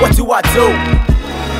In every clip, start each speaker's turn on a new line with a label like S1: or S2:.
S1: what do I do?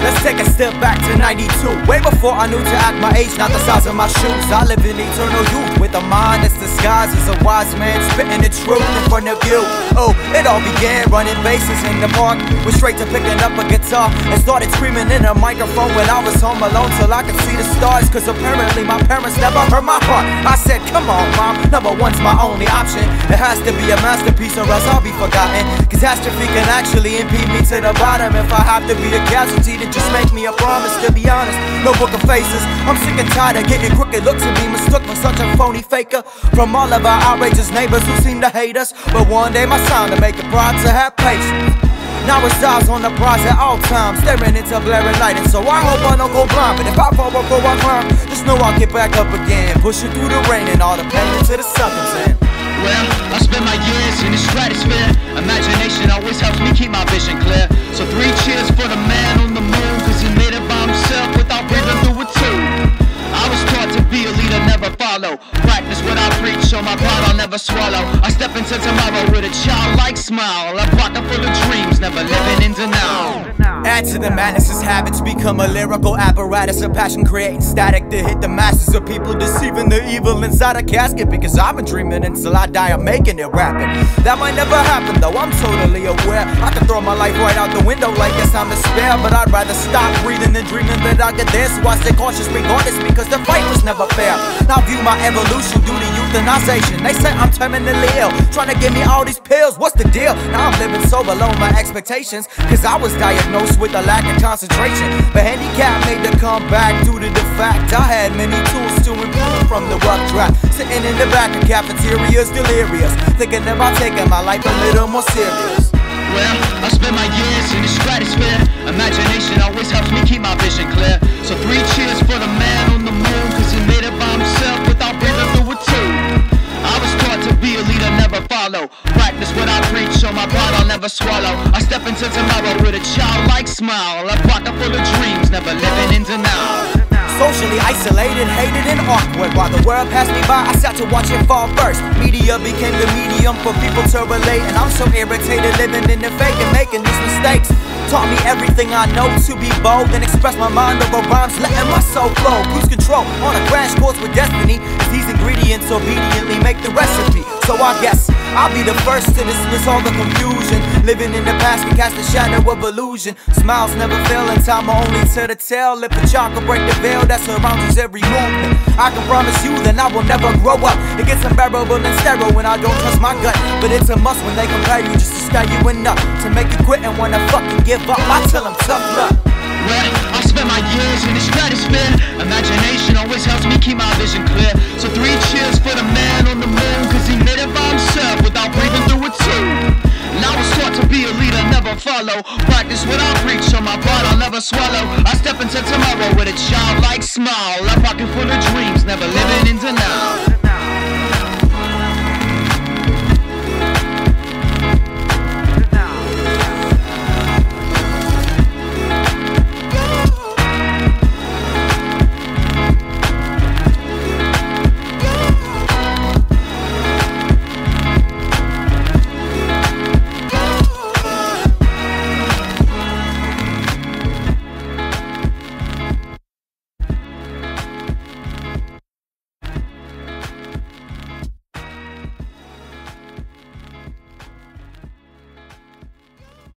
S1: Let's take a step back to 92. Way before I knew to act my age, not the size of my shoes. I live in eternal youth with a mind that's disguised as a wise man, spitting the truth in front of you. Oh, it all began running bases in the park. Went straight to picking up a guitar and started screaming in a microphone when I was home alone till I could see the stars. Cause apparently my parents never heard my heart. I said, come on mom, number one's my only option. It has to be a masterpiece or else I'll be forgotten. Catastrophe can actually impede me to the bottom. If I have to be the casualty, then just make me a promise. To be honest, no book of faces. I'm sick and tired of getting crooked looks and being mistook for such a phony faker. From all of our outrageous neighbors who seem to hate us. But one day my sound to make it pride to have patience. Now it's eyes on the prize at all times, staring into blaring light. And so I hope I don't go blind, but if I fall before I climb, just know I'll get back up again, pushing through the rain and all the pain until the sun comes in.
S2: Well, I spend my years in the stratosphere. Imagination always helps me keep my vision clear. So 3 cheers for the man on the moon, cause he made it by himself without breathing through a tube. I was taught to be a leader, never follow. Practice what I preach, show my pride I'll never swallow. I step into tomorrow with a childlike smile, a pocket full of dreams, never living in denial.
S1: Add to the madness as habits become a lyrical apparatus, a passion creating static to hit the masses of people, deceiving the evil inside a casket. Because I've been dreaming until I die, I'm making it rapping. That might never happen though, I'm totally aware. I can throw my life right out the window like it's time to spare. But I'd rather stop breathing than dreaming that I get there. So I stay cautious regardless, because the fight was never fair. Now view my evolution due to euthanization. They say I'm terminally ill, trying to give me all these pills, what's the deal? Now I'm living so below my expectations, cause I was diagnosed with a lack of concentration. But handicap made the comeback due to the fact I had many tools to improve from the rough draft. Sitting in the back of cafeterias delirious, thinking about taking my life a little more serious.
S2: Well, I spend my years in the stratosphere. Imagination always helps me keep my vision clear. So 3 cheers for the man on the moon, cause he made it by himself without breathing through a tube. I was taught to be a leader, never follow. Practice what I preach, show my pride I'll never swallow. I step into tomorrow with a childlike smile, a pocket full of dreams, never living in denial.
S1: Socially isolated, hated and awkward. While the world passed me by, I sat to watch it fall first. Media became the medium for people to relate, and I'm so irritated living in the fake and making these mistakes. Taught me everything I know to be bold and express my mind over rhymes, letting my soul flow. Cruise control on a crash course with destiny, as these ingredients obediently make the recipe. So I guess I'll be the first to dismiss all the confusion. Living in the past can cast a shadow of illusion. Smiles never fail and time are only to the tell. If the chalk will break the veil that surrounds us every movement, I can promise you that I will never grow up. It gets unbearable and sterile when I don't trust my gut, but it's a must when they compare you just to scare you enough to make you quit and wanna fucking give up. I tell them tough luck.
S2: Well, I spend my years in the stratosphere. Imagination always helps me keep my vision clear. So 3 cheers for the man on the moon, cause he made it by himself without breathing through a tube. And I was taught to be a leader, never follow. Practice what I preach, show my pride I'll never swallow. I step into tomorrow with a childlike smile, a pocket full of dreams, never living in denial.